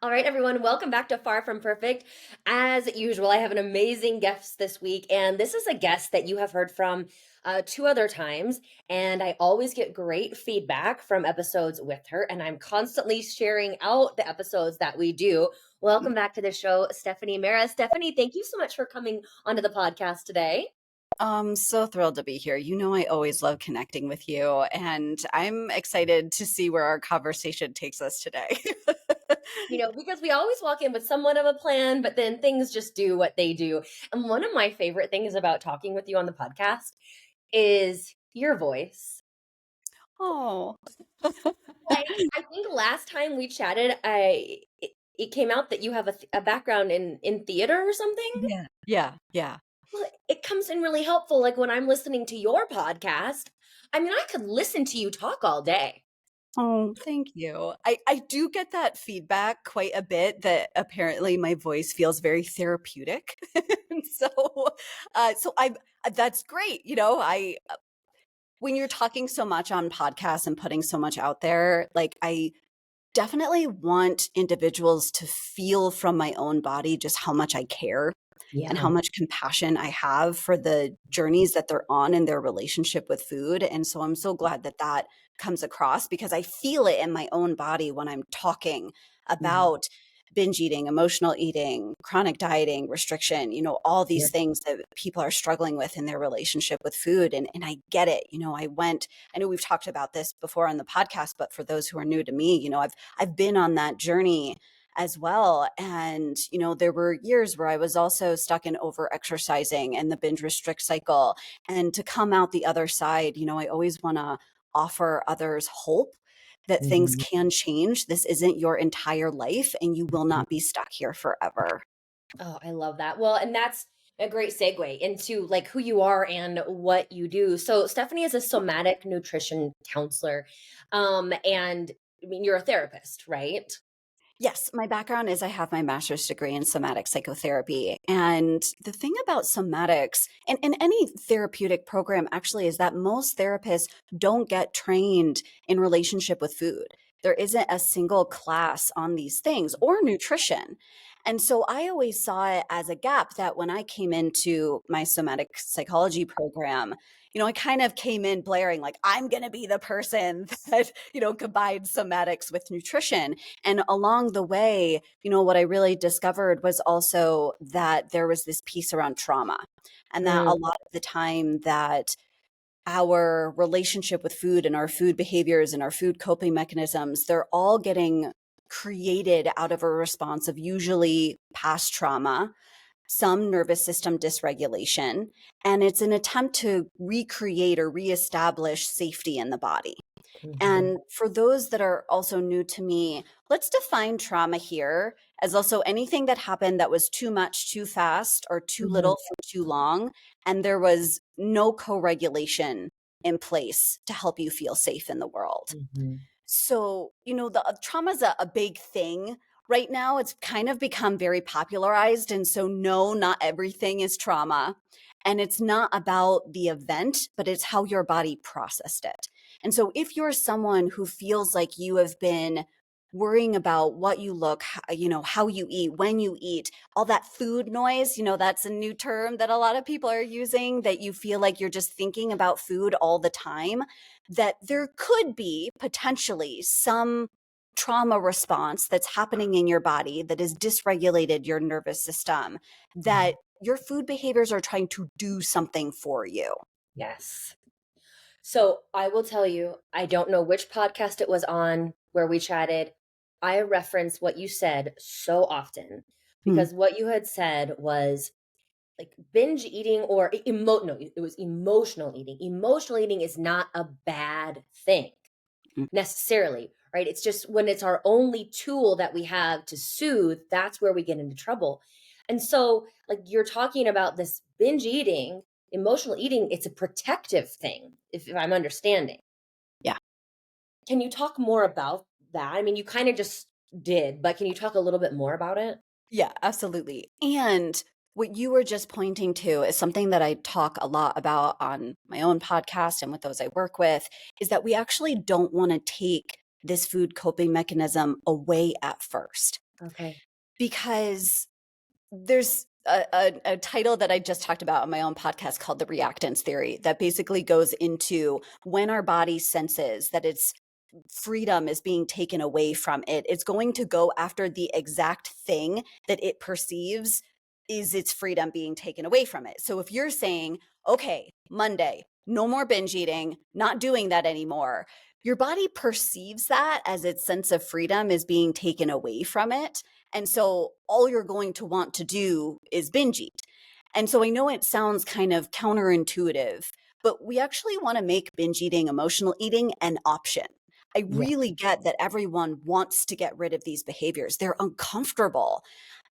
All right, everyone, welcome back to Far From Perfect. As usual, I have an amazing guest this week, and this is a guest that you have heard from two other times. And I always get great feedback from episodes with her, and I'm constantly sharing out the episodes that we do. Welcome back to the show, Stephanie Mera. Stephanie, thank you so much for coming onto the podcast today. I'm so thrilled to be here. You know, I always love connecting with you, and I'm excited to see where our conversation takes us today. Because we always walk in with somewhat of a plan, but then things just do what they do. And one of my favorite things about talking with you on the podcast is your voice. Oh, I think last time we chatted, it came out that you have a background in theater or something. yeah, yeah, yeah. Well, it comes in really helpful. Like when I'm listening to your podcast, I mean, I could listen to you talk all day. Oh, thank you. I do get that feedback quite a bit that apparently my voice feels very therapeutic. And so I that's great. When you're talking so much on podcasts and putting so much out there, like I definitely want individuals to feel from my own body just how much I care and how Yeah. much compassion I have for the journeys that they're on in their relationship with food. And so I'm so glad that that comes across because I feel it in my own body when I'm talking Mhm. about binge eating, emotional eating, chronic dieting, restriction, all Yeah. these things that people are struggling with in their relationship with food. And I get it. I know we've talked about this before on the podcast, but for those who are new to me, I've been on that journey as well. And, there were years where I was also stuck in over exercising and the binge restrict cycle. And to come out the other side, I always want to offer others hope that things Mhm. can change. This isn't your entire life and you will Mhm. not be stuck here forever. Oh, I love that. Well, and that's a great segue into like who you are and what you do. So, Stephanie is a somatic nutrition counselor. And I mean, you're a therapist, right? Yes, my background is I have my master's degree in somatic psychotherapy. And the thing about somatics and any therapeutic program actually is that most therapists don't get trained in relationship with food. There isn't a single class on these things or nutrition. And so I always saw it as a gap that when I came into my somatic psychology program, I kind of came in blaring like, I'm going to be the person that, combines somatics with nutrition. And along the way, what I really discovered was also that there was this piece around trauma. And that a Mm, lot of the time that our relationship with food and our food behaviors and our food coping mechanisms, they're all getting created out of a response of usually past trauma, some nervous system dysregulation, and it's an attempt to recreate or reestablish safety in the body. mhm, And for those that are also new to me, let's define trauma here as also anything that happened that was too much, too fast, or too mhm, little for too long. And there was no co regulation in place to help you feel safe in the world. mhm. So, the trauma is a big thing right now. It's kind of become very popularized. And so, no, not everything is trauma. And it's not about the event, but it's how your body processed it. And so, if you're someone who feels like you have been worrying about what you look, how you eat, when you eat, all that food noise, that's a new term that a lot of people are using, that you feel like you're just thinking about food all the time, that there could be potentially some trauma response that's happening in your body that has dysregulated your nervous system, that your food behaviors are trying to do something for you. Yes. So I will tell you, I don't know which podcast it was on where we chatted. I reference what you said so often Hmm. because what you had said was like binge eating or no, it was emotional eating. Emotional eating is not a bad thing necessarily, right? It's just when it's our only tool that we have to soothe, that's where we get into trouble. And so, like, you're talking about this binge eating, emotional eating, it's a protective thing, if I'm understanding. Yeah. Can you talk more about that? I mean, you kind of just did, but can you talk a little bit more about it? Yeah, absolutely. And what you were just pointing to is something that I talk a lot about on my own podcast and with those I work with, is that we actually don't want to take this food coping mechanism away at first. Okay. because there's a title that I just talked about on my own podcast called the reactance theory that basically goes into when our body senses that its freedom is being taken away from it, it's going to go after the exact thing that it perceives is its freedom being taken away from it. So if you're saying, okay, Monday, no more binge eating, not doing that anymore, your body perceives that as its sense of freedom is being taken away from it. And so all you're going to want to do is binge eat. And so I know it sounds kind of counterintuitive, but we actually want to make binge eating, emotional eating an option. I Yeah. really get that everyone wants to get rid of these behaviors. They're uncomfortable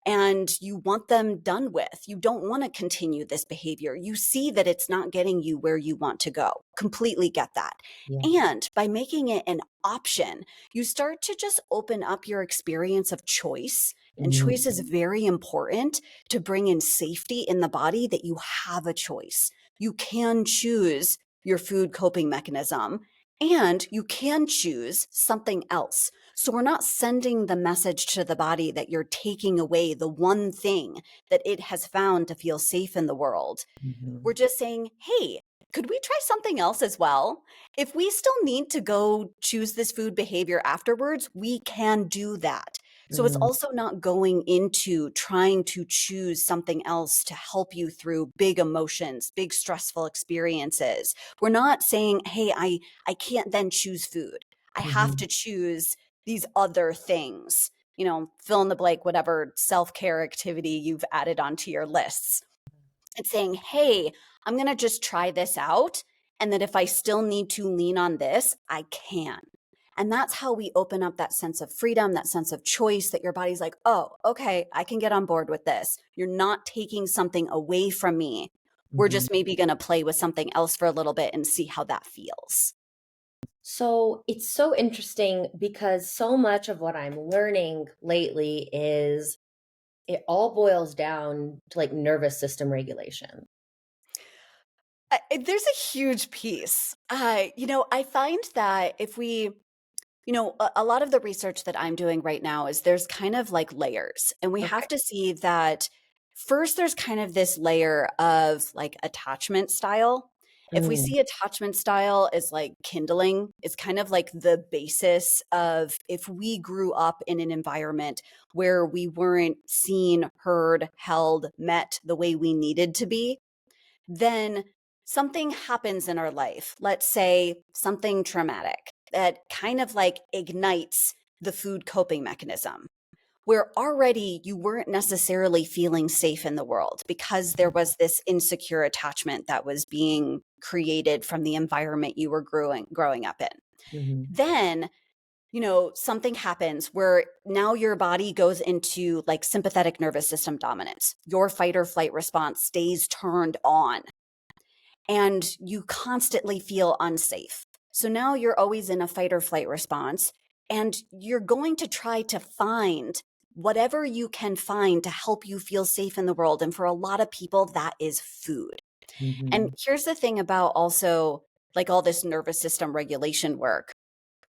and you want them done with. You don't want to continue this behavior. You see that it's not getting you where you want to go. Completely get that. Yeah. And by making it an option, you start to just open up your experience of choice. And Mhm. choice is very important to bring in safety in the body that you have a choice. You can choose your food coping mechanism and you can choose something else. So we're not sending the message to the body that you're taking away the one thing that it has found to feel safe in the world. We're Mhm. just saying, hey, could we try something else as well? If we still need to go choose this food behavior afterwards, we can do that. So it's Mhm. also not going into trying to choose something else to help you through big emotions, big stressful experiences. We're not saying, hey, I can't then choose food. I have Mhm. to choose these other things, fill in the blank, whatever self care activity you've added onto your lists. It's saying, hey, I'm going to just try this out. And that if I still need to lean on this, I can. And that's how we open up that sense of freedom, that sense of choice that your body's like, oh, okay, I can get on board with this. You're not taking something away from me. We're Mhm. just maybe going to play with something else for a little bit and see how that feels. So it's so interesting because so much of what I'm learning lately is it all boils down to like nervous system regulation. There's a huge piece. I find that if we a lot of the research that I'm doing right now is there's kind of like layers, and we have Okay. to see that first there's kind of this layer of like attachment style. If we Mm. see attachment style as like kindling, it's kind of like the basis of if we grew up in an environment where we weren't seen, heard, held, met the way we needed to be, then something happens in our life, let's say something traumatic that kind of like ignites the food coping mechanism, where already you weren't necessarily feeling safe in the world because there was this insecure attachment that was being created from the environment you were growing up in. Mhm. Then something happens where now your body goes into like sympathetic nervous system dominance. Your fight or flight response stays turned on and you constantly feel unsafe. So now you're always in a fight or flight response, and you're going to try to find whatever you can find to help you feel safe in the world. And for a lot of people, that is food. And Mhm. here's the thing about also like all this nervous system regulation work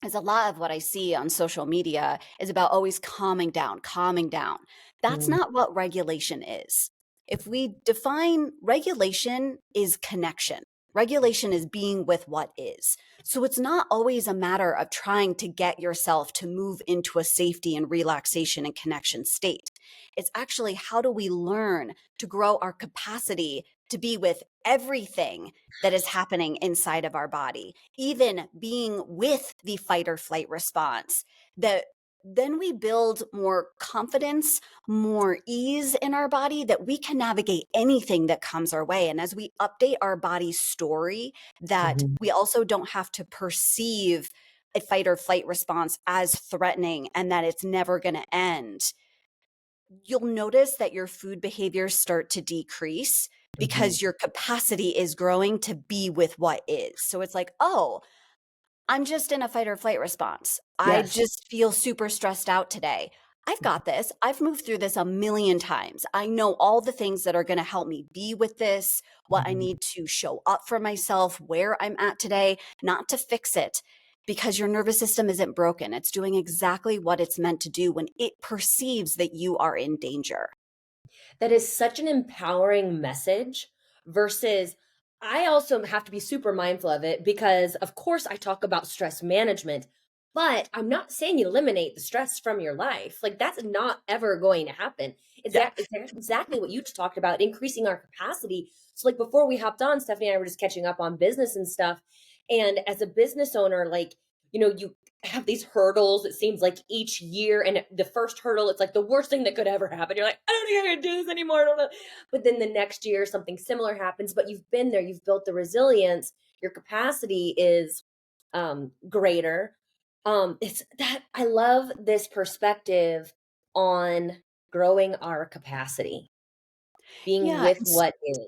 is a lot of what I see on social media is about always calming down, calming down. That's Mhm. not what regulation is. If we define regulation is connection. Regulation is being with what is. So it's not always a matter of trying to get yourself to move into a safety and relaxation and connection state. It's actually how do we learn to grow our capacity to be with everything that is happening inside of our body, even being with the fight or flight response, that then we build more confidence, more ease in our body that we can navigate anything that comes our way. And as we update our body's story, that Mhm. we also don't have to perceive a fight or flight response as threatening and that it's never going to end, you'll notice that your food behaviors start to decrease Mhm. because your capacity is growing to be with what is. So it's like, oh, I'm just in a fight or flight response. I Yes. just feel super stressed out today. I've got this. I've moved through this a million times. I know all the things that are going to help me be with this, what I Mhm. need to show up for myself, where I'm at today, not to fix it. because your nervous system isn't broken. It's doing exactly what it's meant to do when it perceives that you are in danger. That is such an empowering message versus I also have to be super mindful of it because, of course, I talk about stress management, but I'm not saying eliminate the stress from your life. Like, that's not ever going to happen. Yeah. It's exactly what you just talked about, increasing our capacity. So, like, before we hopped on, Stephanie and I were just catching up on business and stuff. And as a business owner, like, you have these hurdles, it seems like each year. And the first hurdle, it's like the worst thing that could ever happen. You're like, I don't think I can do this anymore. I don't know. But then the next year, something similar happens, but you've been there, you've built the resilience, your capacity is greater. It's that I love this perspective on growing our capacity, being Yeah. with what is.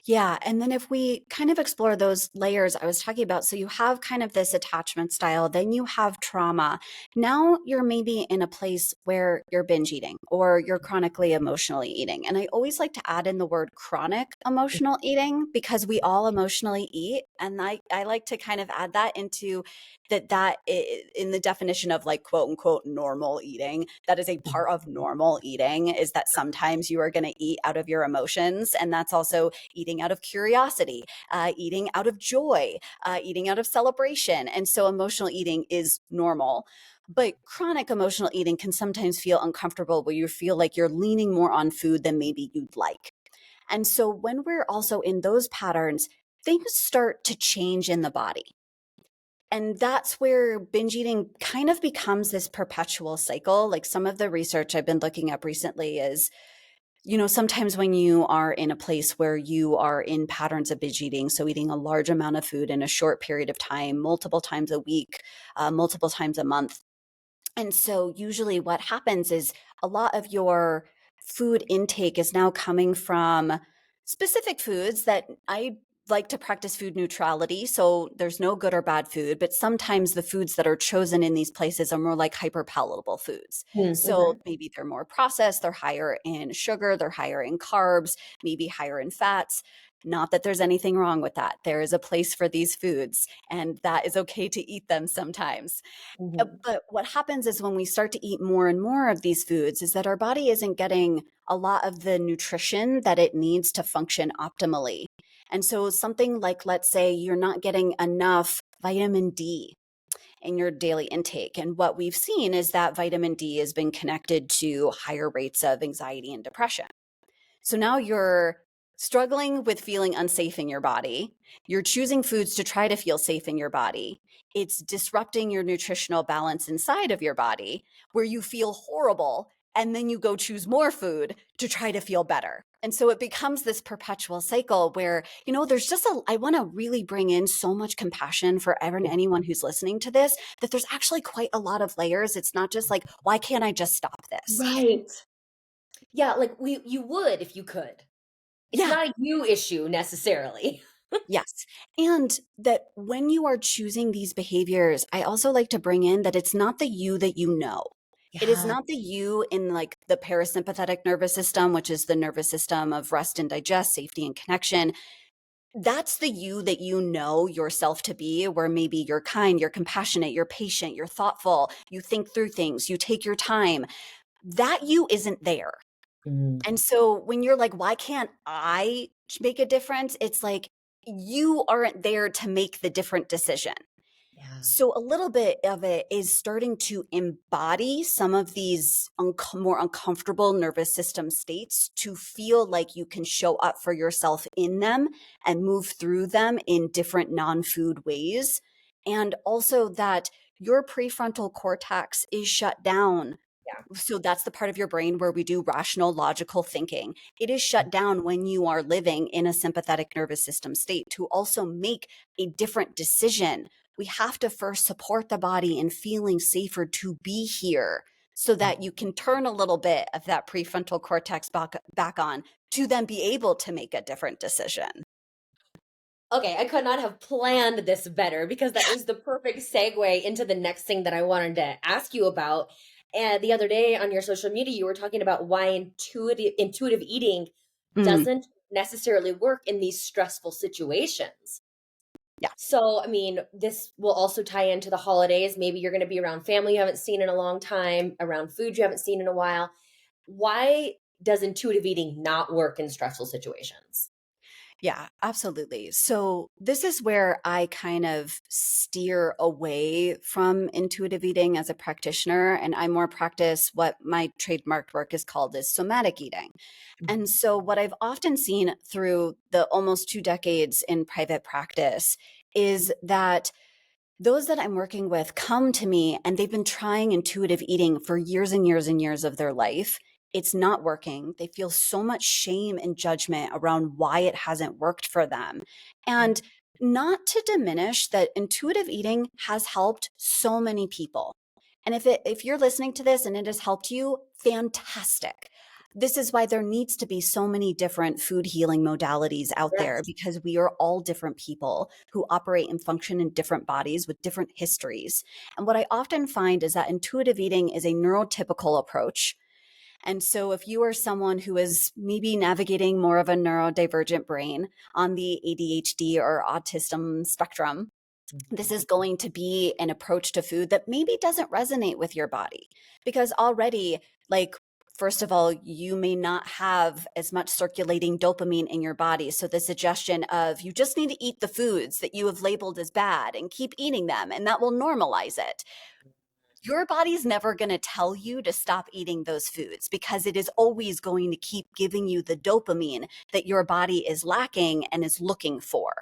Yeah. And then if we kind of explore those layers I was talking about, so you have kind of this attachment style, then you have trauma. Now you're maybe in a place where you're binge eating or you're chronically emotionally eating. And I always like to add in the word chronic emotional eating because we all emotionally eat. And I like to kind of add that into in the definition of like quote unquote normal eating. That is a part of normal eating, is that sometimes you are going to eat out of your emotions. And that's also eating out of curiosity, eating out of joy, eating out of celebration. And so emotional eating is normal. But chronic emotional eating can sometimes feel uncomfortable where you feel like you're leaning more on food than maybe you'd like. And so when we're also in those patterns, things start to change in the body. And that's where binge eating kind of becomes this perpetual cycle. Like some of the research I've been looking up recently is, sometimes when you are in a place where you are in patterns of binge eating, so eating a large amount of food in a short period of time, multiple times a week, multiple times a month. And so usually what happens is a lot of your food intake is now coming from specific foods that I like to practice food neutrality. So there's no good or bad food, but sometimes the foods that are chosen in these places are more like hyperpalatable foods. So Mm-hmm. maybe they're more processed, they're higher in sugar, they're higher in carbs, maybe higher in fats. Not that there's anything wrong with that. There is a place for these foods, and that is okay to eat them sometimes. Mm-hmm. But what happens is when we start to eat more and more of these foods is that our body isn't getting a lot of the nutrition that it needs to function optimally. And so something like, let's say you're not getting enough vitamin D in your daily intake. And what we've seen is that vitamin D has been connected to higher rates of anxiety and depression. So now you're struggling with feeling unsafe in your body. You're choosing foods to try to feel safe in your body. It's disrupting your nutritional balance inside of your body where you feel horrible. And then you go choose more food to try to feel better. And so it becomes this perpetual cycle where, there's I want to really bring in so much compassion for anyone who's listening to this, that there's actually quite a lot of layers. It's not just like, why can't I just stop this? Right. Yeah, like you would if you could. It's Yeah. not a you issue necessarily. Yes. And that when you are choosing these behaviors, I also like to bring in that it's not the you that you know. It is Yeah. not the you in like the parasympathetic nervous system, which is the nervous system of rest and digest, safety and connection. That's the you that you know yourself to be, where maybe you're kind, you're compassionate, you're patient, you're thoughtful, you think through things, you take your time. That you isn't there. Mm, And so when you're like, why can't I make a difference? It's like you aren't there to make the different decision. yeah. So a little bit of it is starting to embody some of these more uncomfortable nervous system states to feel like you can show up for yourself in them and move through them in different non-food ways. And also that your prefrontal cortex is shut down. Yeah. So that's the part of your brain where we do rational, logical thinking. It is shut down when you are living in a sympathetic nervous system state to also make a different decision. We have to first support the body in feeling safer to be here so that you can turn a little bit of that prefrontal cortex back on to then be able to make a different decision. Okay, I could not have planned this better because that was the perfect segue into the next thing that I wanted to ask you about. And the other day on your social media, you were talking about why intuitive eating Mm. doesn't necessarily work in these stressful situations. Yeah. So, I mean, this will also tie into the holidays. Maybe you're going to be around family you haven't seen in a long time, around food you haven't seen in a while. Why does intuitive eating not work in stressful situations? Yeah, absolutely. So, this is where I kind of steer away from intuitive eating as a practitioner, and I more practice what my trademarked work is called as somatic eating. And so, what I've often seen through the almost 2 decades in private practice is that those that I'm working with come to me and they've been trying intuitive eating for years and years and years of their life. It's not working. They feel so much shame and judgment around why it hasn't worked for them. And not to diminish that intuitive eating has helped so many people. And if you're listening to this and it has helped you, fantastic. This is why there needs to be so many different food healing modalities out there, Yes. because we are all different people who operate and function in different bodies with different histories. And what I often find is that intuitive eating is a neurotypical approach. And so, if you are someone who is maybe navigating more of a neurodivergent brain on the ADHD or autism spectrum, this is going to be an approach to food that maybe doesn't resonate with your body because already, like, first of all, you may not have as much circulating dopamine in your body. So the suggestion of you just need to eat the foods that you have labeled as bad and keep eating them, and that will normalize it. Your body's never going to tell you to stop eating those foods because it is always going to keep giving you the dopamine that your body is lacking and is looking for.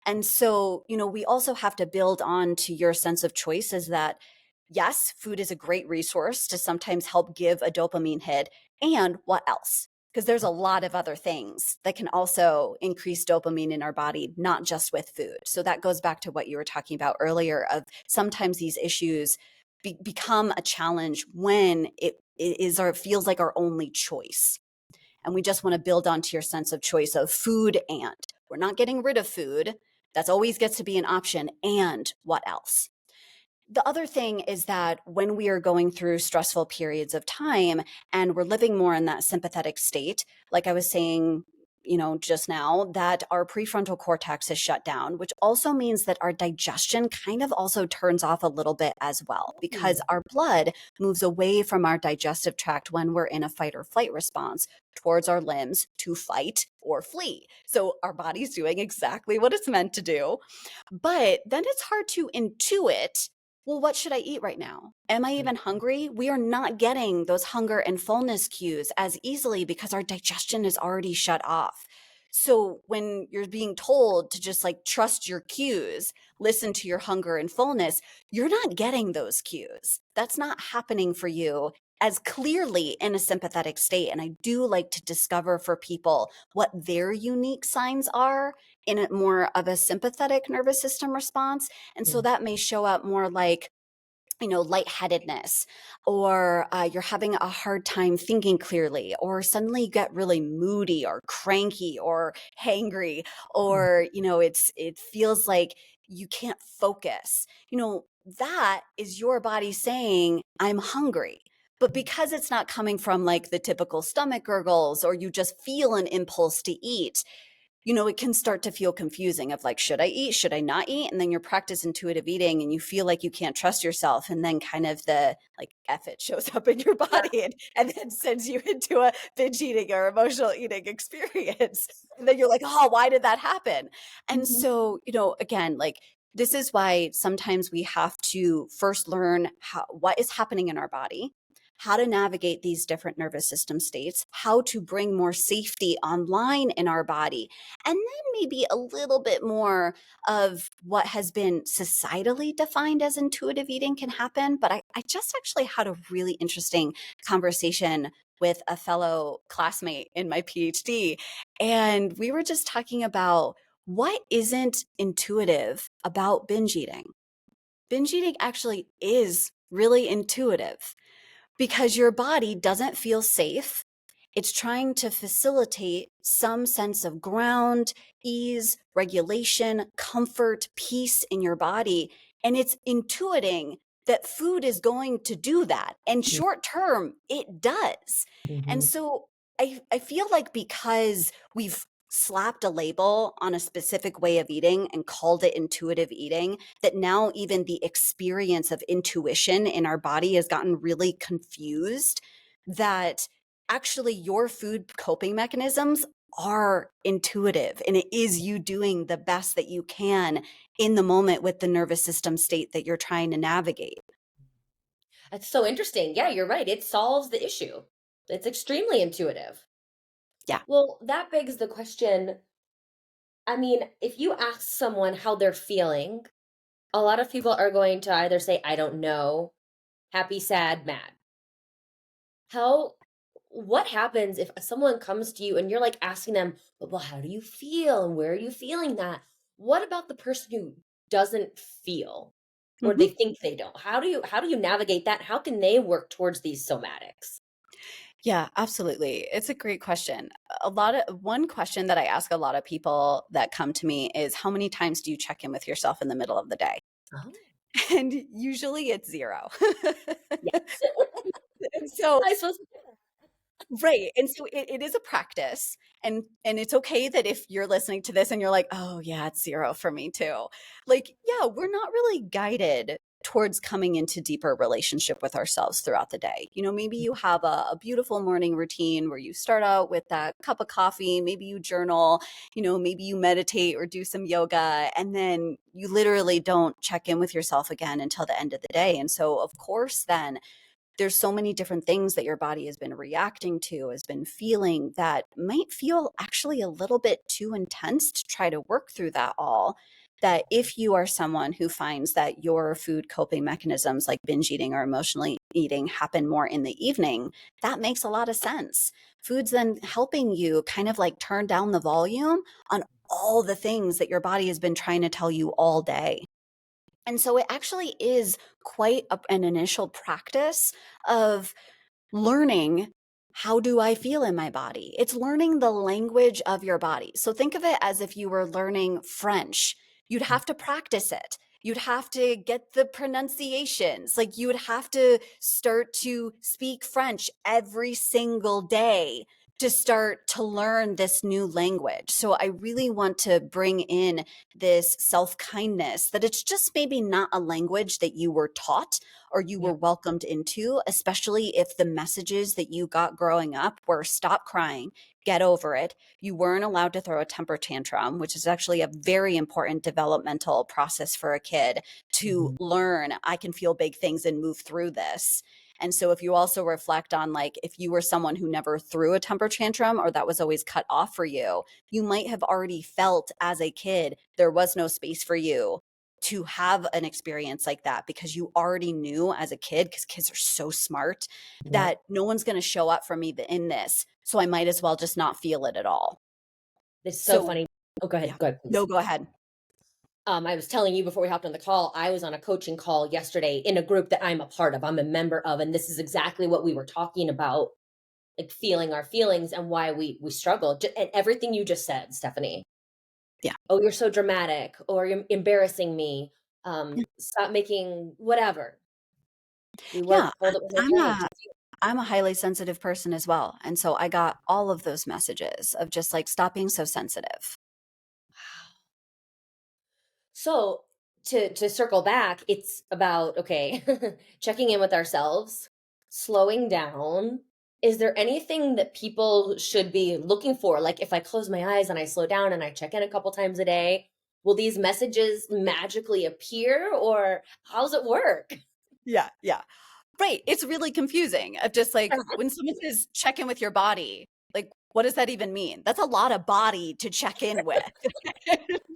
And so, we also have to build on to your sense of choice is that, yes, food is a great resource to sometimes help give a dopamine hit. And what else? Because there's a lot of other things that can also increase dopamine in our body, not just with food. So that goes back to what you were talking about earlier of sometimes these issues become a challenge when it is or it feels like our only choice. And we just want to build onto your sense of choice of food, and we're not getting rid of food. That's always gets to be an option. And what else? The other thing is that when we are going through stressful periods of time and we're living more in that sympathetic state, like I was saying, just now, that our prefrontal cortex is shut down, which also means that our digestion kind of also turns off a little bit as well, because our blood moves away from our digestive tract when we're in a fight or flight response towards our limbs to fight or flee. So our body's doing exactly what it's meant to do. But then it's hard to intuit, well, what should I eat right now? Am I even hungry? We are not getting those hunger and fullness cues as easily because our digestion is already shut off. So when you're being told to just like trust your cues, listen to your hunger and fullness, you're not getting those cues. That's not happening for you as clearly in a sympathetic state. And I do like to discover for people what their unique signs are in a more of a sympathetic nervous system response. And so that may show up more like, lightheadedness, or you're having a hard time thinking clearly, or suddenly you get really moody or cranky or hangry, or, it feels like you can't focus. That is your body saying, I'm hungry. But because it's not coming from like the typical stomach gurgles, or you just feel an impulse to eat, it can start to feel confusing of like, should I eat? Should I not eat? And then you practice intuitive eating and you feel like you can't trust yourself. And then kind of the like F it shows up in your body and then sends you into a binge eating or emotional eating experience. And then you're like, oh, why did that happen? And so, again, like this is why sometimes we have to first learn what is happening in our body, how to navigate these different nervous system states, how to bring more safety online in our body, and then maybe a little bit more of what has been societally defined as intuitive eating can happen. But I just actually had a really interesting conversation with a fellow classmate in my PhD. And we were just talking about what isn't intuitive about binge eating. Binge eating actually is really intuitive because your body doesn't feel safe. It's trying to facilitate some sense of ground, ease, regulation, comfort, peace in your body. And it's intuiting that food is going to do that. And short term, it does. And so I feel like because we've slapped a label on a specific way of eating and called it intuitive eating, that now even the experience of intuition in our body has gotten really confused, that actually your food coping mechanisms are intuitive, and it is you doing the best that you can in the moment with the nervous system state that you're trying to navigate. That's so interesting. Yeah, you're right. It solves the issue. It's extremely intuitive. Yeah. Well, that begs the question. I mean, if you ask someone how they're feeling, a lot of people are going to either say, I don't know, happy, sad, mad. How, what happens if someone comes to you and you're like asking them, well, how do you feel? And where are you feeling that? What about the person who doesn't feel or they Mhm. think they don't? How do you navigate that? How can they work towards these somatics? Yeah, absolutely. It's a great question. A lot of one question that I ask a lot of people that come to me is, how many times do you check in with yourself in the middle of the day? Oh, And usually it's 0. yes. And so I suppose. right, and so it is a practice, and it's okay that if you're listening to this and you're like, "Oh, yeah, it's 0 for me too." Like, yeah, we're not really guided towards coming into deeper relationship with ourselves throughout the day. You know, maybe you have a beautiful morning routine where you start out with that cup of coffee, maybe you journal, you know, maybe you meditate or do some yoga, and then you literally don't check in with yourself again until the end of the day, and so, of course, then there's so many different things that your body has been reacting to, has been feeling, that might feel actually a little bit too intense to try to work through that all. That if you are someone who finds that your food coping mechanisms like binge eating or emotionally eating happen more in the evening, that makes a lot of sense. Food's then helping you kind of like turn down the volume on all the things that your body has been trying to tell you all day. And so it actually is quite an initial practice of learning, how do I feel in my body? It's learning the language of your body. So think of it as if you were learning French. You'd have to practice it. You'd have to get the pronunciations. Like you would have to start to speak French every single day to start to learn this new language. So I really want to bring in this self-kindness, that it's just maybe not a language that you were taught or you Yeah. were welcomed into, especially if the messages that you got growing up were stop crying, get over it. You weren't allowed to throw a temper tantrum, which is actually a very important developmental process for a kid to Mhm. learn. I can feel big things and move through this. And so if you also reflect on like if you were someone who never threw a temper tantrum or that was always cut off for you, you might have already felt as a kid there was no space for you to have an experience like that, because you already knew as a kid, because kids are so smart, Yep. that no one's going to show up for me in this. So I might as well just not feel it at all. It's so So, funny. Oh, go yeah. ahead. Go ahead, No, please. go ahead. I was telling you before we hopped on the call, I was on a coaching call yesterday in a group that I'm a part of. I'm a member of, and this is exactly what we were talking about, like feeling our feelings and why we struggle. And everything you just said, Stephanie. Yeah. Oh, you're so dramatic, or you're embarrassing me. Stop making whatever. We Yeah. were told it was I'm okay a to feel. I'm a highly sensitive person as well. And so I got all of those messages of just like, stop being so sensitive. So to circle back, it's about okay, checking in with ourselves, slowing down. Is there anything that people should be looking for? Like if I close my eyes and I slow down and I check in a couple times a day, will these messages magically appear or how's it work? Yeah. Yeah. Right. It's really confusing of just like when someone says check in with your body, like, what does that even mean? That's a lot of body to check in with.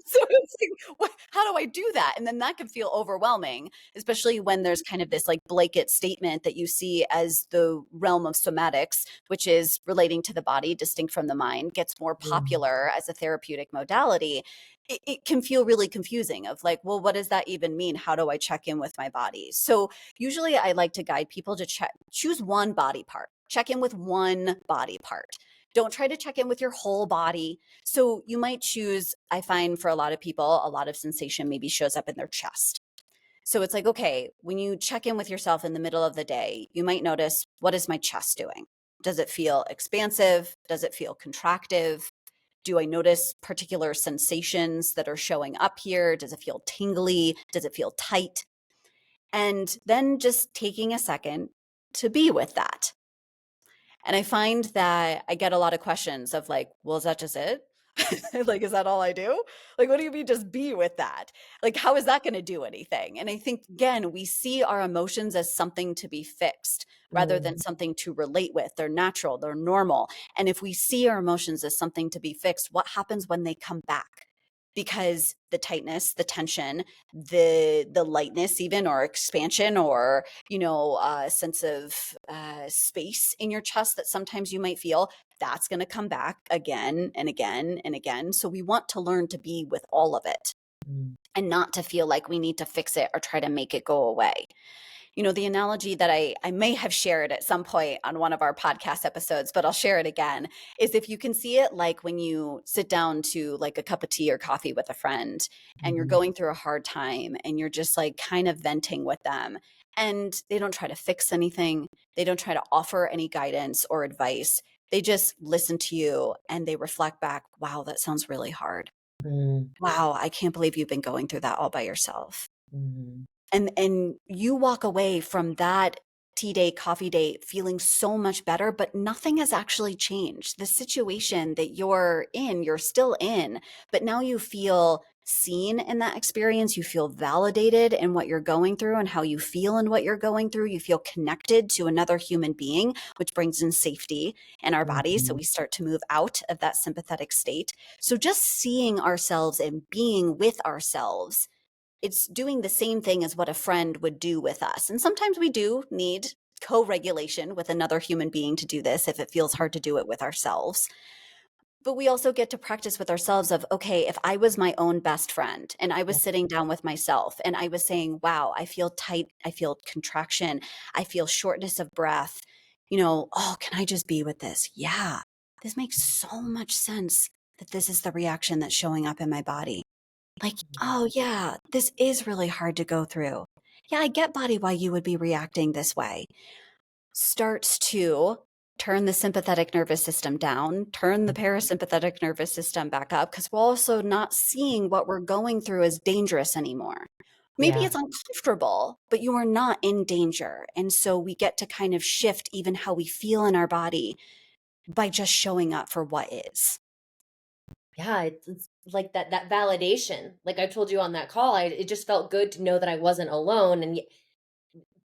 So it's like, what, how do I do that? And then that can feel overwhelming, especially when there's kind of this like blanket statement that you see as the realm of somatics, which is relating to the body, distinct from the mind, gets more Mm, popular as a therapeutic modality. It can feel really confusing of like, well, what does that even mean? How do I check in with my body? So usually I like to guide people to choose one body part, check in with one body part. Don't try to check in with your whole body. So you might choose, I find for a lot of people, a lot of sensation maybe shows up in their chest. So it's like, okay, when you check in with yourself in the middle of the day, you might notice, what is my chest doing? Does it feel expansive? Does it feel contractive? Do I notice particular sensations that are showing up here? Does it feel tingly? Does it feel tight? And then just taking a second to be with that. And I find that I get a lot of questions of like, well, is that just it? Like, is that all I do? Like, what do you mean just be with that? Like, how is that going to do anything? And I think, again, we see our emotions as something to be fixed rather than Mm, something to relate with. They're natural, they're normal. And if we see our emotions as something to be fixed, what happens when they come back? Because the tightness, the tension, the lightness, even or expansion, or a sense of space in your chest that sometimes you might feel, that's going to come back again and again and again. So we want to learn to be with all of it mm, and not to feel like we need to fix it or try to make it go away. The analogy that I may have shared at some point on one of our podcast episodes, but I'll share it again, is if you can see it like when you sit down to like a cup of tea or coffee with a friend and you're mhm, going through a hard time and you're just like kind of venting with them, and they don't try to fix anything. They don't try to offer any guidance or advice. They just listen to you and they reflect back, wow, that sounds really hard. mm, Wow, I can't believe you've been going through that all by yourself. mhm, And you walk away from that tea date, coffee date feeling so much better, but nothing has actually changed. The situation that you're in, you're still in, but now you feel seen in that experience. You feel validated in what you're going through and how you feel in what you're going through. You feel connected to another human being, which brings in safety in our bodies. So mhm, we start to move out of that sympathetic state. So just seeing ourselves and being with ourselves, it's doing the same thing as what a friend would do with us. And sometimes we do need co-regulation with another human being to do this if it feels hard to do it with ourselves. But we also get to practice with ourselves of, okay, if I was my own best friend and I yeah, was sitting down with myself and I was saying, wow, I feel tight, I feel contraction, I feel shortness of breath, oh, can I just be with this? Yeah, this makes so much sense that this is the reaction that's showing up in my body. Like, oh, yeah, this is really hard to go through. Yeah, I get, body, why you would be reacting this way. Starts to turn the sympathetic nervous system down, turn the parasympathetic nervous system back up, because we're also not seeing what we're going through as dangerous anymore. Maybe yeah, it's uncomfortable, but you are not in danger. And so we get to kind of shift even how we feel in our body by just showing up for what is. yeah. It's like that validation. Like I told you on that call, it just felt good to know that I wasn't alone, and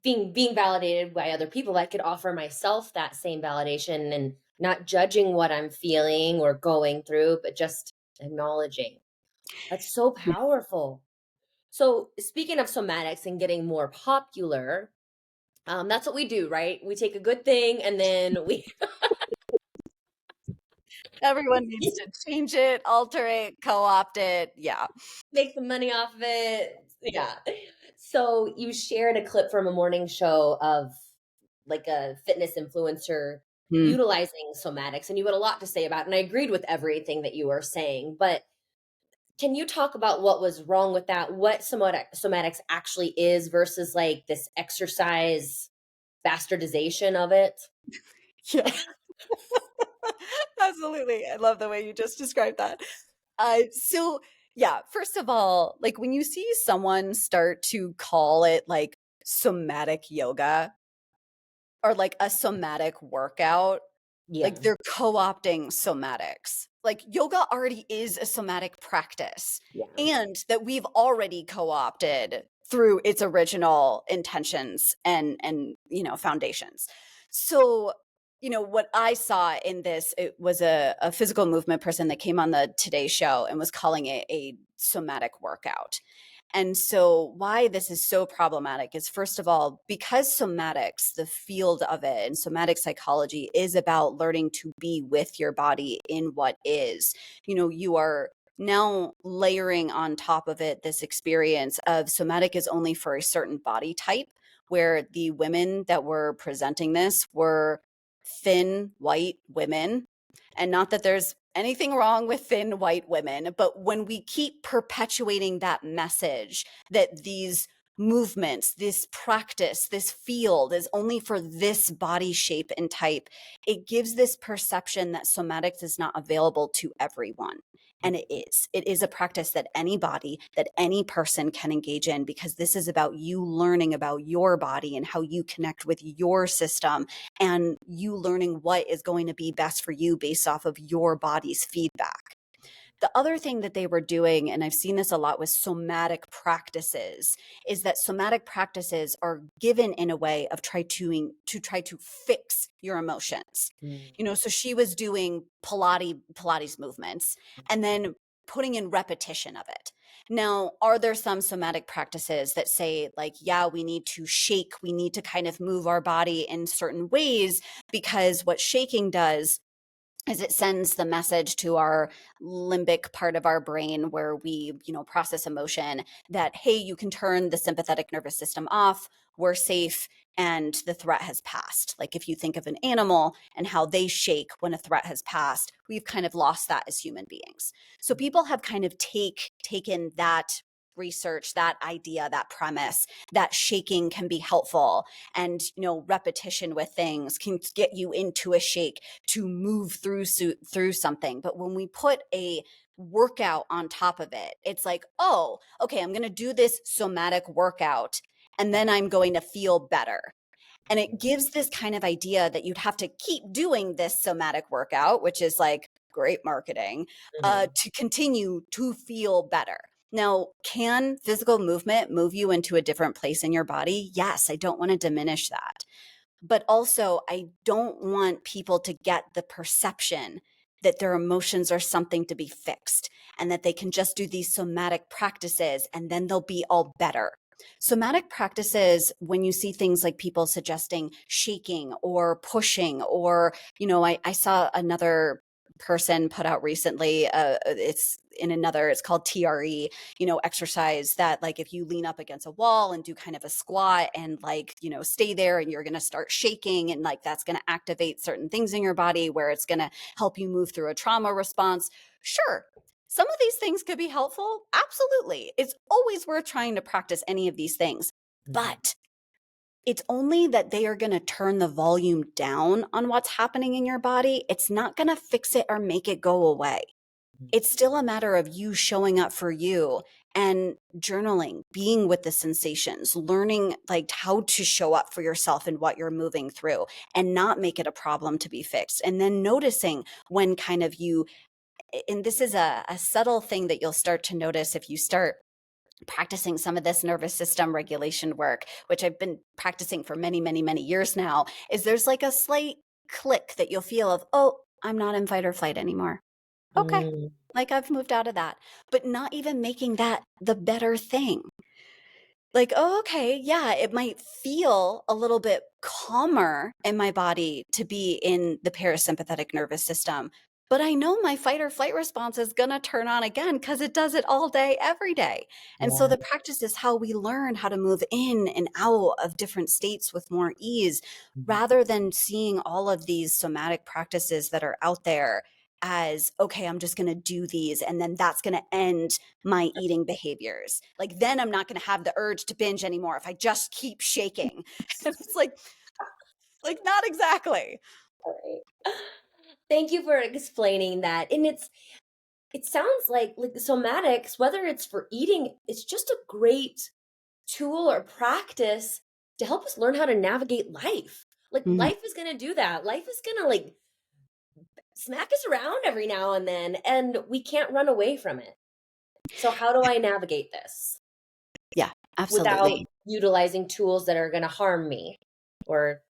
being validated by other people. I could offer myself that same validation and not judging what I'm feeling or going through, but just acknowledging. That's so powerful. So speaking of somatics and getting more popular, that's what we do, right? We take a good thing and then we Everyone needs to change it, alter it, co-opt it. Yeah. make some money off of it. Yeah. So you shared a clip from a morning show of like a fitness influencer Mm. utilizing somatics, and you had a lot to say about it, and I agreed with everything that you were saying. But can you talk about what was wrong with that? What somatics actually is versus like this exercise bastardization of it? Yeah. Absolutely. I love the way you just described that. So yeah, first of all, like when you see someone start to call it like somatic yoga or like a somatic workout, like Yeah. they're co-opting somatics. Like yoga already is a somatic practice, Yeah. and that we've already co-opted through its original intentions and foundations. So, what I saw in this, it was a physical movement person that came on the Today Show and was calling it a somatic workout. And so, why this is so problematic is, first of all, because somatics, the field of it, and somatic psychology is about learning to be with your body in what is. You are now layering on top of it this experience of somatic is only for a certain body type, where the women that were presenting this were thin white women. And not that there's anything wrong with thin white women, but when we keep perpetuating that message that these movements, this practice, this field is only for this body shape and type, it gives this perception that somatics is not available to everyone. And it is. It is a practice that anybody, that any person can engage in, because this is about you learning about your body and how you connect with your system, and you learning what is going to be best for you based off of your body's feedback. The other thing that they were doing, and I've seen this a lot with somatic practices, is that somatic practices are given in a way of try to fix your emotions. Mm. So she was doing Pilates movements and then putting in repetition of it. Now, are there some somatic practices that say, like, yeah, we need to shake, we need to kind of move our body in certain ways, because what shaking does is it sends the message to our limbic part of our brain where we, process emotion, that, hey, you can turn the sympathetic nervous system off, we're safe, and the threat has passed. Like if you think of an animal and how they shake when a threat has passed, we've kind of lost that as human beings. So people have kind of taken that research, that idea, that premise, that shaking can be helpful, and repetition with things can get you into a shake to move through something. But when we put a workout on top of it, it's like, oh, okay, I'm going to do this somatic workout and then I'm going to feel better. And it gives this kind of idea that you'd have to keep doing this somatic workout, which is like great marketing, Mhm. to continue to feel better. Now, can physical movement move you into a different place in your body? Yes, I don't want to diminish that. But also, I don't want people to get the perception that their emotions are something to be fixed and that they can just do these somatic practices and then they'll be all better. Somatic practices, when you see things like people suggesting shaking or pushing, or, I saw another person put out recently, it's called TRE, exercise that, like, if you lean up against a wall and do kind of a squat and, like, stay there, and you're going to start shaking, and like that's going to activate certain things in your body where it's going to help you move through a trauma response. Sure. Some of these things could be helpful. Absolutely. It's always worth trying to practice any of these things. Mhm. But it's only that they are going to turn the volume down on what's happening in your body. It's not going to fix it or make it go away. It's still a matter of you showing up for you and journaling, being with the sensations, learning like how to show up for yourself and what you're moving through, and not make it a problem to be fixed. And then noticing when kind of and this is a subtle thing that you'll start to notice if you start practicing some of this nervous system regulation work, which I've been practicing for many, many, many years now, is there's like a slight click that you'll feel of, oh, I'm not in fight or flight anymore. Okay. Mm. Like I've moved out of that, but not even making that the better thing. Like, oh, okay, yeah, it might feel a little bit calmer in my body to be in the parasympathetic nervous system, but I know my fight or flight response is going to turn on again because it does it all day, every day. And so Yeah. the practice is how we learn how to move in and out of different states with more ease, Mhm. rather than seeing all of these somatic practices that are out there as, okay, I'm just going to do these and then that's going to end my eating behaviors. Like, then I'm not going to have the urge to binge anymore if I just keep shaking. And it's like not exactly. All right. Thank you for explaining that. And it sounds like the somatics, whether it's for eating, it's just a great tool or practice to help us learn how to navigate life. Like Mhm. life is going to do that. Life is going to like smack us around every now and then, and we can't run away from it. So how do I navigate this Yeah, absolutely. without utilizing tools that are going to harm me or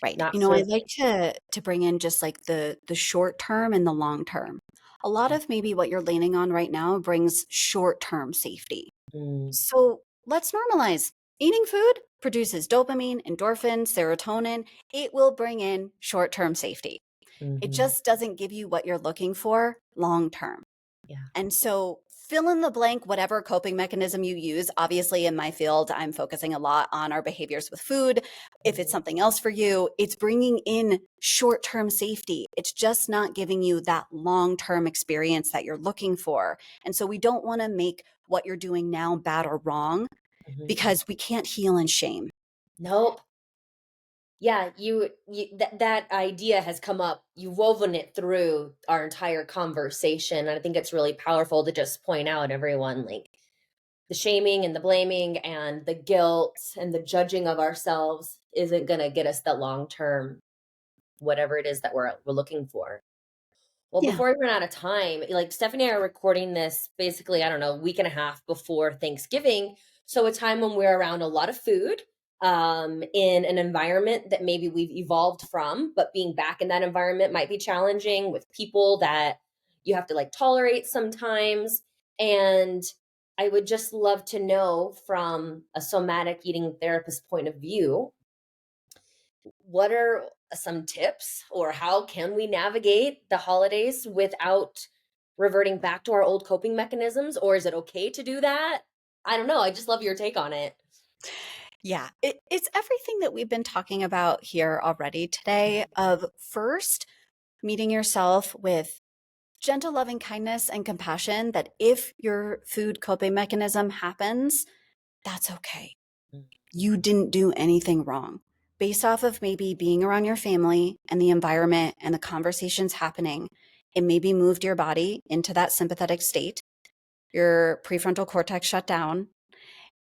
Right. not I serve like me? to bring in just like the short term and the long term. A lot Okay. of maybe what you're leaning on right now brings short term safety. Mm. So let's normalize. Eating food produces dopamine, endorphins, serotonin. It will bring in short term safety. It Mhm. just doesn't give you what you're looking for long term. Yeah. And so fill in the blank, whatever coping mechanism you use. Obviously, in my field, I'm focusing a lot on our behaviors with food. If it's Mhm. something else for you, it's bringing in short term safety. It's just not giving you that long term experience that you're looking for. And so we don't want to make what you're doing now bad or wrong. Mhm. because we can't heal in shame. Nope. Yeah, that idea has come up. You've woven it through our entire conversation. And I think it's really powerful to just point out everyone like the shaming and the blaming and the guilt and the judging of ourselves isn't going to get us the long term whatever it is that we're looking for. Well, Yeah. before we run out of time, like Stephanie and I are recording this basically, I don't know, a week and a half before Thanksgiving. So a time when we're around a lot of food, in an environment that maybe we've evolved from, but being back in that environment might be challenging with people that you have to like tolerate sometimes. And I would just love to know from a somatic eating therapist point of view, what are some tips or how can we navigate the holidays without reverting back to our old coping mechanisms? Or is it okay to do that? I don't know. I just love your take on it. Yeah, it's everything that we've been talking about here already today of first meeting yourself with gentle loving kindness and compassion that if your food coping mechanism happens, that's okay. You didn't do anything wrong. Based off of maybe being around your family and the environment and the conversations happening, it maybe moved your body into that sympathetic state. Your prefrontal cortex shut down.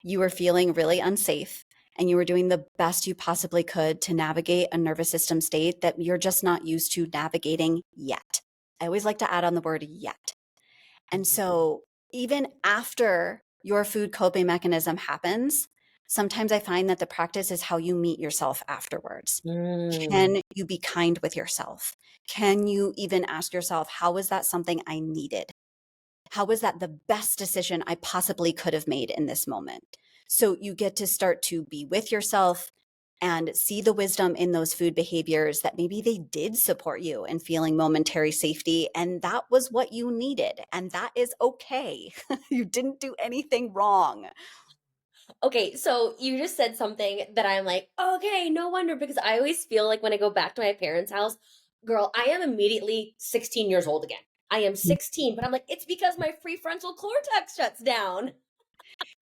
You were feeling really unsafe and you were doing the best you possibly could to navigate a nervous system state that you're just not used to navigating yet. I always like to add on the word yet. And so, even after your food coping mechanism happens, sometimes I find that the practice is how you meet yourself afterwards. Mm. Can you be kind with yourself? Can you even ask yourself, how is that something I needed? How was that the best decision I possibly could have made in this moment? So you get to start to be with yourself and see the wisdom in those food behaviors that maybe they did support you in feeling momentary safety. And that was what you needed. And that is okay. You didn't do anything wrong. Okay, so you just said something that I'm like, okay, no wonder, because I always feel like when I go back to my parents' house, girl, I am immediately 16 years old again. I am 16, but I'm like, it's because my prefrontal cortex shuts down.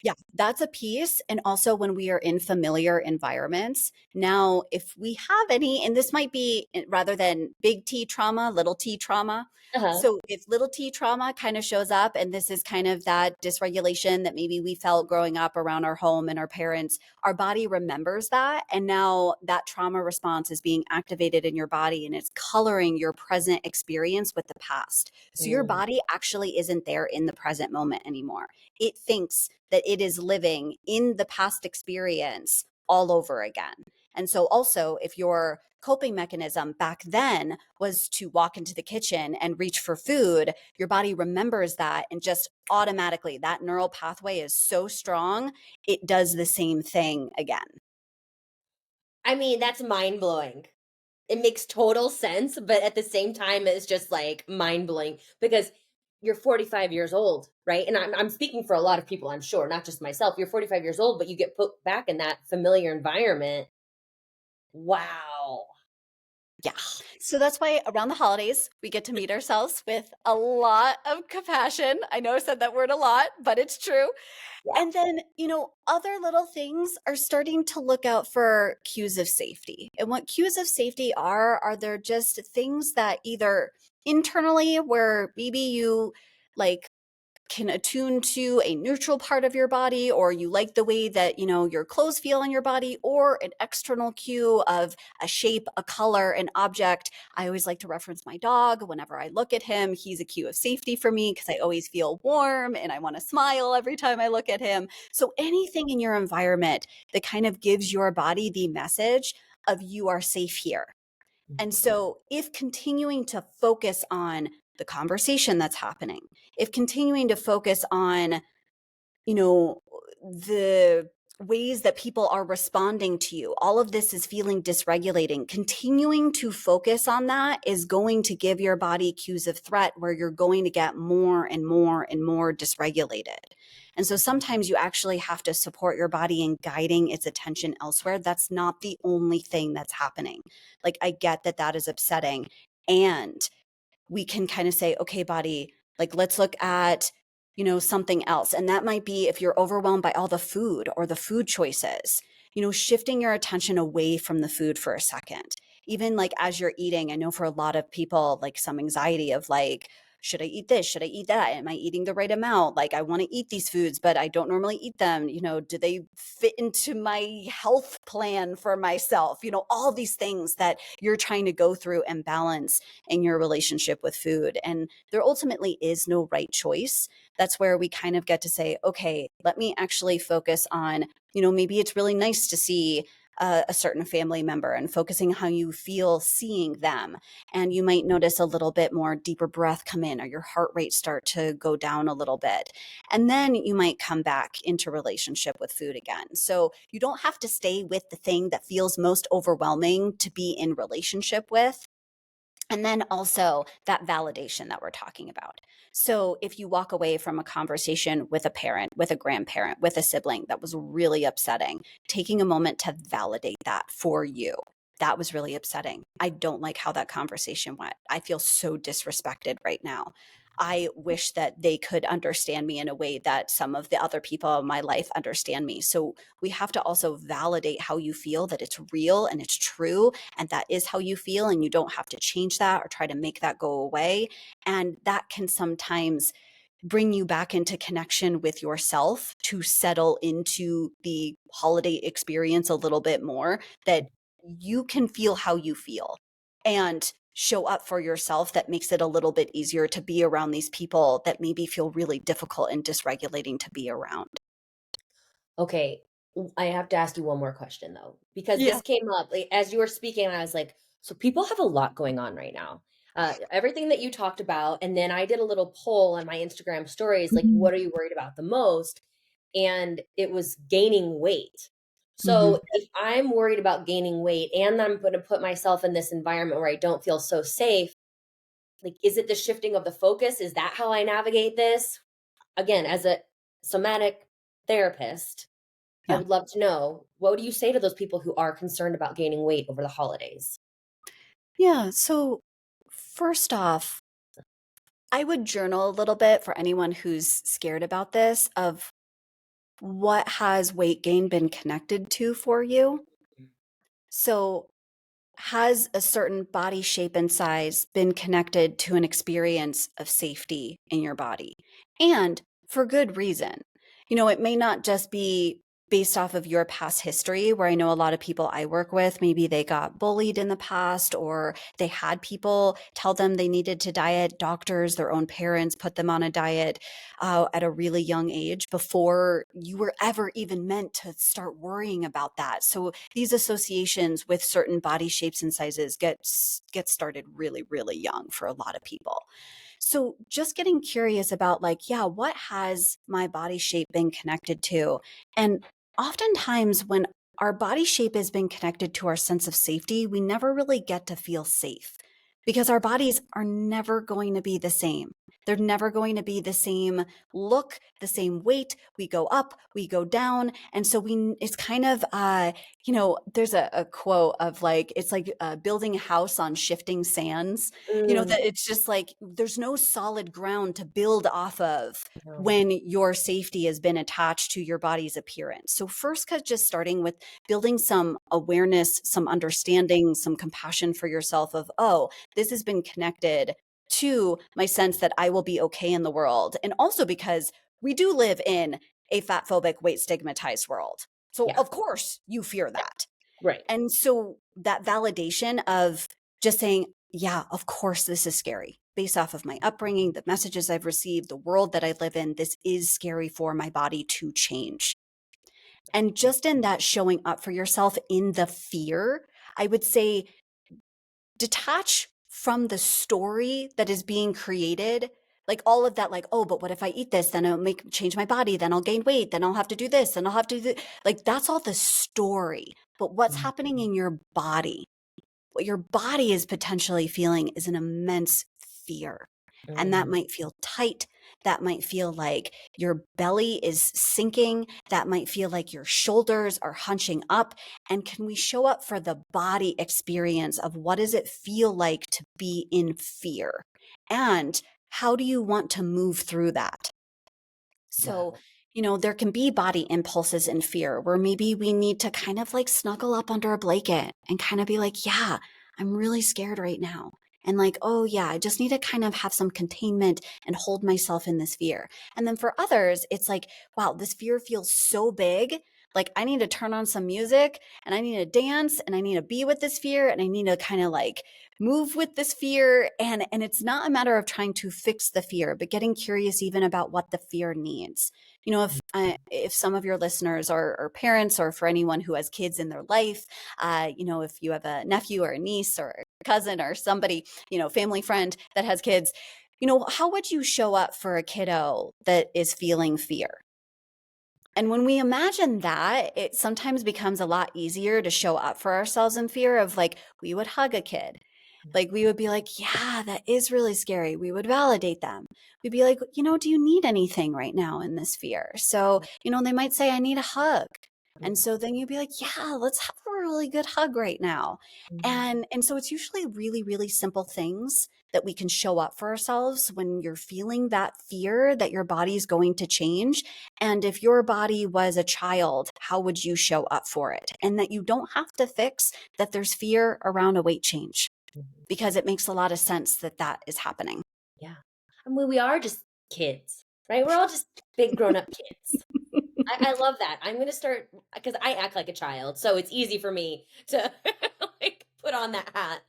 Yeah, that's a piece. And also when we are in familiar environments. Now, if we have any, and this might be rather than big T trauma, little t trauma. Uh-huh. So if little t trauma kind of shows up, and this is kind of that dysregulation that maybe we felt growing up around our home and our parents, our body remembers that. And now that trauma response is being activated in your body and it's coloring your present experience with the past. So your Mm. body actually isn't there in the present moment anymore. It thinks that it is living in the past experience all over again. And so, also, if your coping mechanism back then was to walk into the kitchen and reach for food, your body remembers that and just automatically that neural pathway is so strong, it does the same thing again. I mean, that's mind blowing. It makes total sense, but at the same time, it's just like mind blowing because you're 45 years old, right? And I'm speaking for a lot of people, I'm sure, not just myself. You're 45 years old, but you get put back in that familiar environment. Wow. Yeah. So that's why around the holidays, we get to meet ourselves with a lot of compassion. I know I said that word a lot, but it's true. Yeah. And then, other little things are starting to look out for cues of safety. And what cues of safety are there just things that either internally where maybe you like can attune to a neutral part of your body, or you like the way that your clothes feel on your body, or an external cue of a shape, a color, an object. I always like to reference my dog. Whenever I look at him, he's a cue of safety for me because I always feel warm and I want to smile every time I look at him. So anything in your environment that kind of gives your body the message of you are safe here. And so, if continuing to focus on the conversation that's happening, if continuing to focus on, you know, the ways that people are responding to you, all of this is feeling dysregulating. Continuing to focus on that is going to give your body cues of threat where you're going to get more and more and more dysregulated. And so sometimes you actually have to support your body in guiding its attention elsewhere. That's not the only thing that's happening. Like, I get that that is upsetting. And we can kind of say, okay, body, like, let's look at something else. And that might be if you're overwhelmed by all the food or the food choices, shifting your attention away from the food for a second. Even like as you're eating, I know for a lot of people, like some anxiety of like, should I eat this? Should I eat that? Am I eating the right amount? Like, I want to eat these foods, but I don't normally eat them. Do they fit into my health plan for myself? All these things that you're trying to go through and balance in your relationship with food. And there ultimately is no right choice. That's where we kind of get to say, okay, let me actually focus on, maybe it's really nice to see a certain family member and focusing how you feel seeing them. And you might notice a little bit more deeper breath come in or your heart rate start to go down a little bit. And then you might come back into relationship with food again. So you don't have to stay with the thing that feels most overwhelming to be in relationship with. And then also that validation that we're talking about. So if you walk away from a conversation with a parent, with a grandparent, with a sibling that was really upsetting, taking a moment to validate that for you. That was really upsetting. I don't like how that conversation went. I feel so disrespected right now. I wish that they could understand me in a way that some of the other people in my life understand me. So we have to also validate how you feel, that it's real and it's true and that is how you feel, and you don't have to change that or try to make that go away. And that can sometimes bring you back into connection with yourself to settle into the holiday experience a little bit more, that you can feel how you feel and show up for yourself. That makes it a little bit easier to be around these people that maybe feel really difficult and dysregulating to be around. Okay, I have to ask you one more question though, because Yeah. this came up like, as you were speaking, and I was like, so people have a lot going on right now. Everything that you talked about, and then I did a little poll on my Instagram stories, like, what are you worried about the most? And it was gaining weight. Mm-hmm. So if I'm worried about gaining weight and I'm going to put myself in this environment where I don't feel so safe, like, is it the shifting of the focus? Is that how I navigate this? Again, as a somatic therapist, I Yeah. would love to know, what do you say to those people who are concerned about gaining weight over the holidays? Yeah. So, first off, I would journal a little bit for anyone who's scared about this of what has weight gain been connected to for you. So, has a certain body shape and size been connected to an experience of safety in your body? And for good reason. It may not just be based off of your past history, where I know a lot of people I work with, maybe they got bullied in the past or they had people tell them they needed to diet, doctors, their own parents put them on a diet at a really young age before you were ever even meant to start worrying about that. So these associations with certain body shapes and sizes get started really, really young for a lot of people. So just getting curious about like, yeah, what has my body shape been connected to? And oftentimes when our body shape has been connected to our sense of safety, we never really get to feel safe because our bodies are never going to be the same. They're never going to be the same look, the same weight. We go up, we go down. And so it's kind of, there's a quote of like, it's like building a house on shifting sands, Mm, that it's just like, there's no solid ground to build off of no. when your safety has been attached to your body's appearance. So first, just starting with building some awareness, some understanding, some compassion for yourself of, oh, this has been connected to my sense that I will be okay in the world. And also because we do live in a fat phobic, weight stigmatized world. So Yeah, of course you fear yeah, that. right. And so that validation of just saying, yeah, of course this is scary. Based off of my upbringing, the messages I've received, the world that I live in, this is scary for my body to change. And just in that showing up for yourself in the fear, I would say detach from the story that is being created, like all of that, like, oh, but what if I eat this, then it'll make change my body, then I'll gain weight, then I'll have to do this, then I'll have to do like that's all the story. But what's Mm, happening in your body, what your body is potentially feeling is an immense fear. And that mhm. might feel tight. That might feel like your belly is sinking. That might feel like your shoulders are hunching up. And can we show up for the body experience of what does it feel like to be in fear? And how do you want to move through that? So, Wow. there can be body impulses in fear where maybe we need to kind of like snuggle up under a blanket and kind of be like, yeah, I'm really scared right now. And like, oh, yeah, I just need to kind of have some containment and hold myself in this fear. And then for others, it's like, wow, this fear feels so big. Like, I need to turn on some music and I need to dance and I need to be with this fear and I need to kind of like move with this fear. And it's not a matter of trying to fix the fear, but getting curious even about what the fear needs. If some of your listeners are parents, or for anyone who has kids in their life, if you have a nephew or a niece or a cousin or somebody, family friend that has kids, how would you show up for a kiddo that is feeling fear? And when we imagine that, it sometimes becomes a lot easier to show up for ourselves in fear of like, we would hug a kid. Like, we would be like, yeah, that is really scary. We would validate them. We'd be like, do you need anything right now in this fear? So, they might say, I need a hug. And so then you'd be like, yeah, let's have a really good hug right now. And so it's usually really, really simple things that we can show up for ourselves when you're feeling that fear that your body's going to change. And if your body was a child, how would you show up for it? And that you don't have to fix that there's fear around a weight change, because it makes a lot of sense that that is happening. Yeah. I mean, we are just kids, right? We're all just big grown up kids. I love that. I'm gonna start because I act like a child, so it's easy for me to like put on that hat.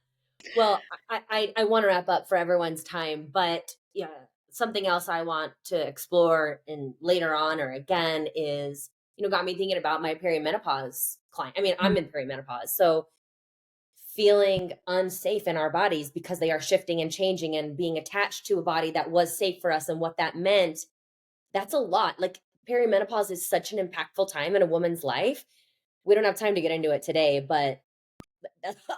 Well, I want to wrap up for everyone's time, but yeah, something else I want to explore in later on or again is, got me thinking about my perimenopause client. I mean, I'm in perimenopause, so feeling unsafe in our bodies because they are shifting and changing and being attached to a body that was safe for us and what that meant. That's a lot. Like perimenopause is such an impactful time in a woman's life. We don't have time to get into it today, but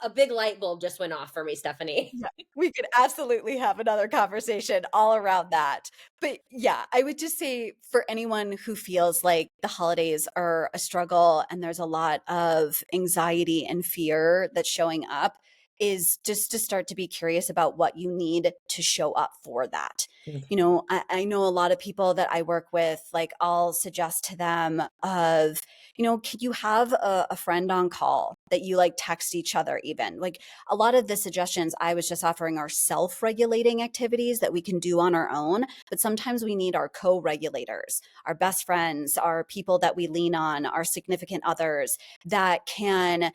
a big light bulb just went off for me, Stephanie. Yeah, we could absolutely have another conversation all around that. But yeah, I would just say for anyone who feels like the holidays are a struggle and there's a lot of anxiety and fear that's showing up, is just to start to be curious about what you need to show up for that. I know a lot of people that I work with, like I'll suggest to them of, could you have a friend on call that you like text each other even? Like, a lot of the suggestions I was just offering are self-regulating activities that we can do on our own, but sometimes we need our co-regulators, our best friends, our people that we lean on, our significant others that can,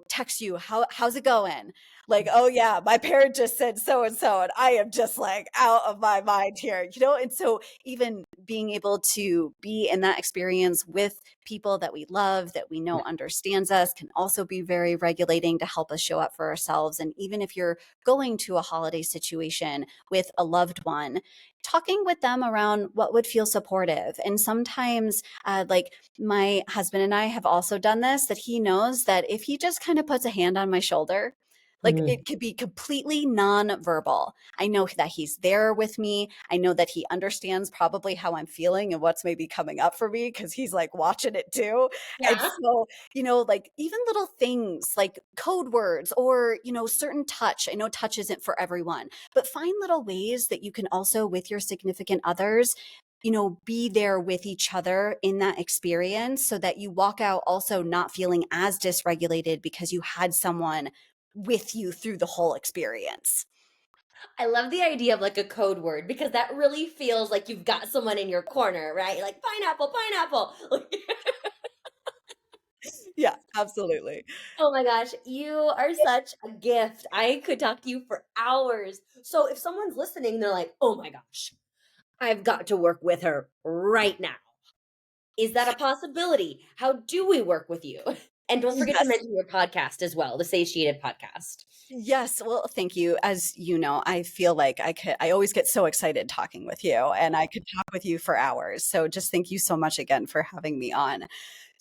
text you, how's it going? Like, oh yeah, my parent just said so and I am just like out of my mind here, And so even being able to be in that experience with people that we love, that we know understands us, can also be very regulating to help us show up for ourselves. And even if you're going to a holiday situation with a loved one, talking with them around what would feel supportive. And sometimes, like my husband and I have also done this, that he knows that if he just kind of puts a hand on my shoulder, like Mm. it could be completely non-verbal. I know that he's there with me. I know that he understands probably how I'm feeling and what's maybe coming up for me because he's like watching it too. And Yeah. so, like even little things like code words or, certain touch. I know touch isn't for everyone, but find little ways that you can also, with your significant others, be there with each other in that experience so that you walk out also not feeling as dysregulated because you had someone with you through the whole experience. I love the idea of like a code word because that really feels like you've got someone in your corner, right? Like pineapple, pineapple. Yeah, absolutely. Oh my gosh, you are such a gift. I could talk to you for hours. So if someone's listening, they're like, oh my gosh, I've got to work with her right now. Is that a possibility? How do we work with you? And don't forget to Yes. mention your podcast as well, the Satiated Podcast. Yes. Well, thank you. As you know, I feel like I always get so excited talking with you and I could talk with you for hours. So just thank you so much again for having me on.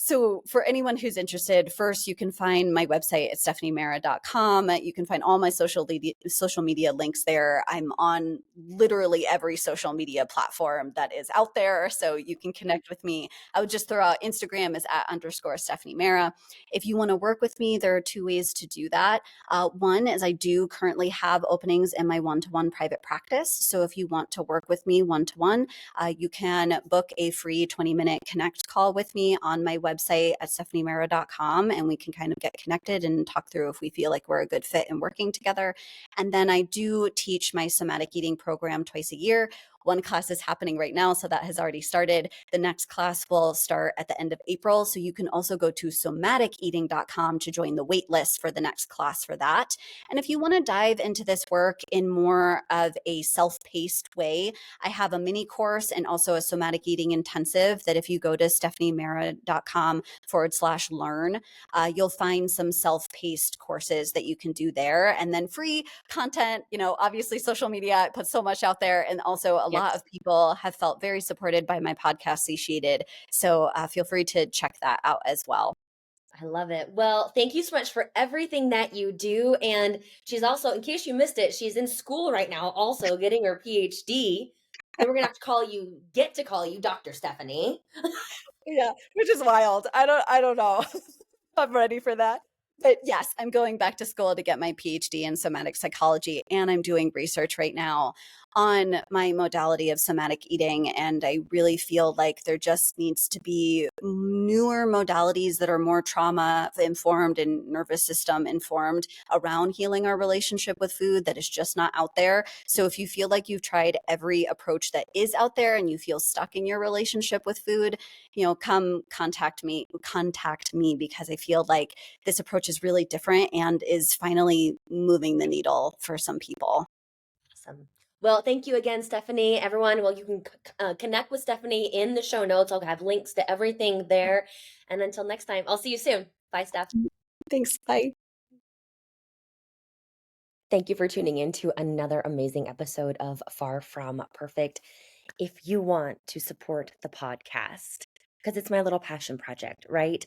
So for anyone who's interested, first you can find my website at stephaniemara.com. You can find all my social media links there. I'm on literally every social media platform that is out there, so you can connect with me. I would just throw out Instagram is @_Stephanie If you want to work with me, there are two ways to do that. One is I do currently have openings in my one-to-one private practice. So if you want to work with me one-to-one, you can book a free 20-minute connect call with me on my website at stephaniemara.com, and we can kind of get connected and talk through if we feel like we're a good fit in working together. And then I do teach my somatic eating program twice a year. One class is happening right now, so that has already started. The next class will start at the end of April. So you can also go to somaticeating.com to join the wait list for the next class for that. And if you want to dive into this work in more of a self-paced way, I have a mini course and also a somatic eating intensive that if you go to stephaniemara.com/learn, you'll find some self-paced courses that you can do there, and then free content. Obviously social media puts so much out there, and also a lot Yes. of people have felt very supported by my podcast Satiated. So feel free to check that out as well. I love it. Well, thank you so much for everything that you do. And she's also, in case you missed it, she's in school right now, also getting her PhD. And we're gonna have to get to call you Dr. Stephanie. Yeah, which is wild. I don't know. I'm ready for that. But yes, I'm going back to school to get my PhD in somatic psychology, and I'm doing research right now on my modality of somatic eating. And I really feel like there just needs to be newer modalities that are more trauma informed and nervous system informed around healing our relationship with food that is just not out there. So if you feel like you've tried every approach that is out there and you feel stuck in your relationship with food, come contact me because I feel like this approach is really different and is finally moving the needle for some people. Awesome. Well, thank you again, Stephanie. Everyone, well, you can connect with Stephanie in the show notes. I'll have links to everything there. And until next time, I'll see you soon. Bye, Steph. Thanks. Bye. Thank you for tuning in to another amazing episode of Far From Perfect. If you want to support the podcast, because it's my little passion project, right?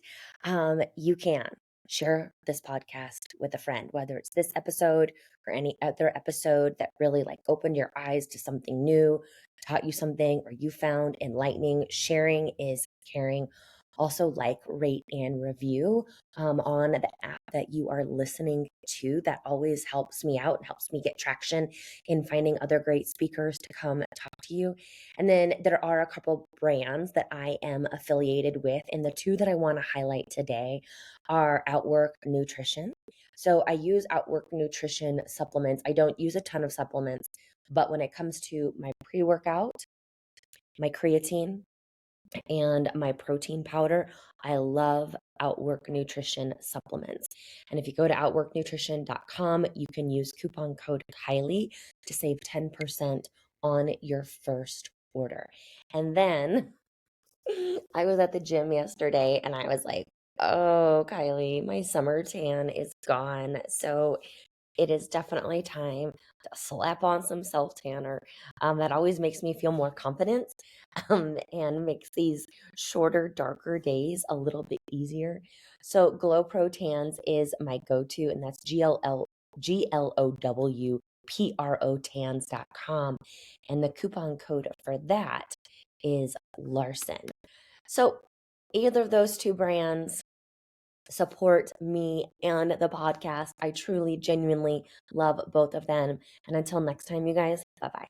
You can share this podcast with a friend, whether it's this episode or any other episode that really opened your eyes to something new, taught you something, or you found enlightening. Sharing is caring. Also, rate, and review on the app that you are listening to. That always helps me out and helps me get traction in finding other great speakers to come talk to you. And then there are a couple brands that I am affiliated with. And the two that I want to highlight today are Outwork Nutrition. So I use Outwork Nutrition supplements. I don't use a ton of supplements, but when it comes to my pre-workout, my creatine, and my protein powder, I love Outwork Nutrition supplements. And if you go to outworknutrition.com, you can use coupon code Kylie to save 10% on your first order. And then I was at the gym yesterday and I was like, oh, Kylie, my summer tan is gone. So it is definitely time to slap on some self tanner. That always makes me feel more confident and makes these shorter, darker days a little bit easier. So Glow Pro Tans is my go-to, and that's GLOW PRO tans.com. And the coupon code for that is Larson. So either of those two brands support me and the podcast. I truly, genuinely love both of them. And until next time, you guys, bye bye.